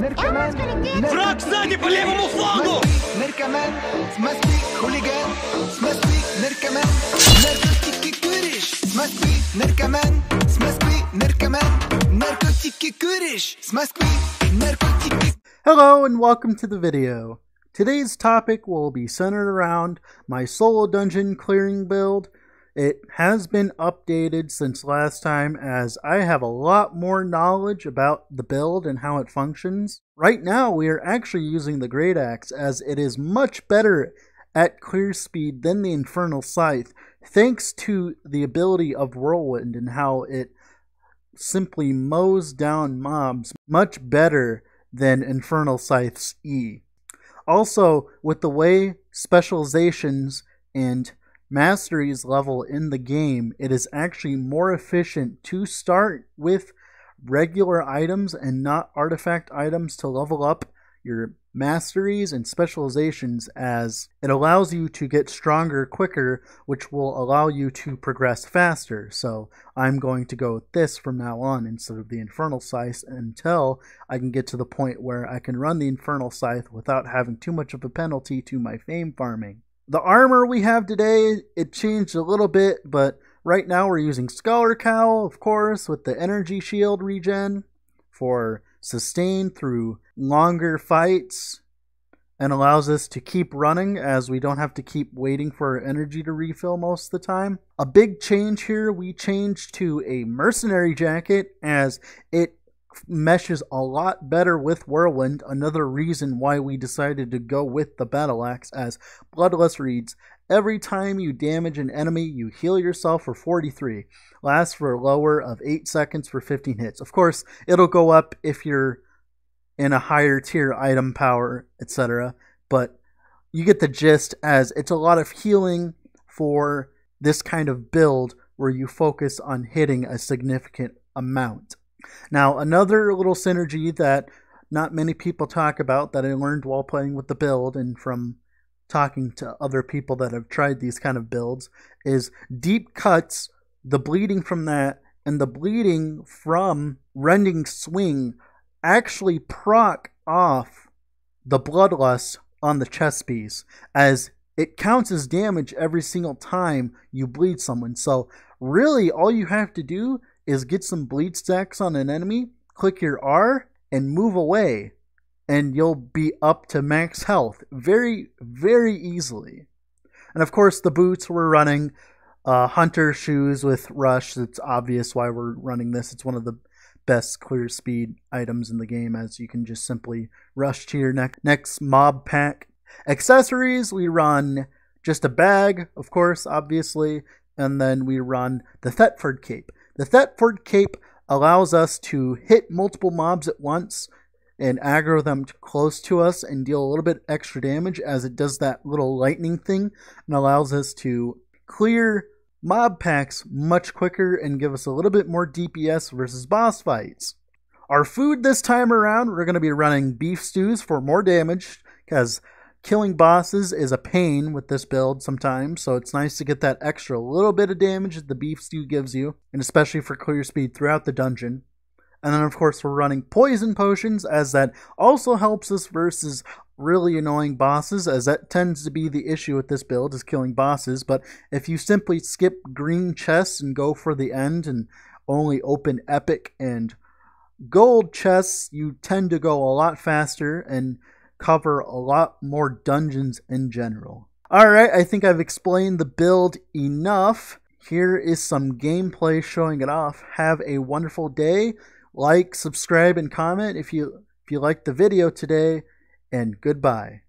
Враг сзади по левому флангу! Hello and welcome to the video. Today's topic will be centered around my solo dungeon clearing build. It has been updated since last time as I have a lot more knowledge about the build and how it functions. Right now we are actually using the Great Axe as it is much better at clear speed than the Infernal Scythe, thanks to the ability of Whirlwind and how it simply mows down mobs much better than Infernal Scythe's E. Also, with the way specializations and masteries level in the game, it is actually more efficient to start with regular items and not artifact items to level up your masteries and specializations, as it allows you to get stronger quicker, which will allow you to progress faster. So I'm going to go with this from now on instead of the Infernal Scythe until I can get to the point where I can run the Infernal Scythe without having too much of a penalty to my fame farming. The armor we have today, it changed a little bit, but right now we're using Scholar Cowl, of course, with the energy shield regen for sustain through longer fights, and allows us to keep running as we don't have to keep waiting for our energy to refill most of the time. A big change here, we changed to a mercenary jacket as it meshes a lot better with Whirlwind. Another reason why we decided to go with the battle axe, as Bloodlust reads, every time you damage an enemy, you heal yourself for 43. Lasts for a lower of 8 seconds for 15 hits. Of course, it'll go up if you're in a higher tier item power, etc. But you get the gist, as it's a lot of healing for this kind of build where you focus on hitting a significant amount. Now, another little synergy that not many people talk about that I learned while playing with the build and from talking to other people that have tried these kind of builds is deep cuts, the bleeding from that, and the bleeding from Rending Swing actually proc off the Bloodlust on the chest piece, as it counts as damage every single time you bleed someone. So really all you have to do is get some bleed stacks on an enemy, click your R, and move away, and you'll be up to max health very, very easily. And of course the boots we're running Hunter shoes with Rush. It's obvious why we're running this. It's one of the best clear speed items in the game, as you can just simply rush to your next mob pack. Accessories, we run just a bag, of course, obviously, and then we run the Thetford Cape. The Thetford Cape allows us to hit multiple mobs at once and aggro them close to us and deal a little bit extra damage, as it does that little lightning thing and allows us to clear mob packs much quicker and give us a little bit more DPS versus boss fights. Our food this time around, we're going to be running beef stews for more damage, because killing bosses is a pain with this build sometimes, so it's nice to get that extra little bit of damage that the beef stew gives you, and especially for clear speed throughout the dungeon. And then of course we're running poison potions, as that also helps us versus really annoying bosses, as that tends to be the issue with this build, is killing bosses. But if you simply skip green chests and go for the end and only open epic and gold chests, you tend to go a lot faster and cover a lot more dungeons in general. Alright, I think I've explained the build enough. Here is some gameplay showing it off. Have a wonderful day. Like, subscribe, and comment if you liked the video today, and goodbye.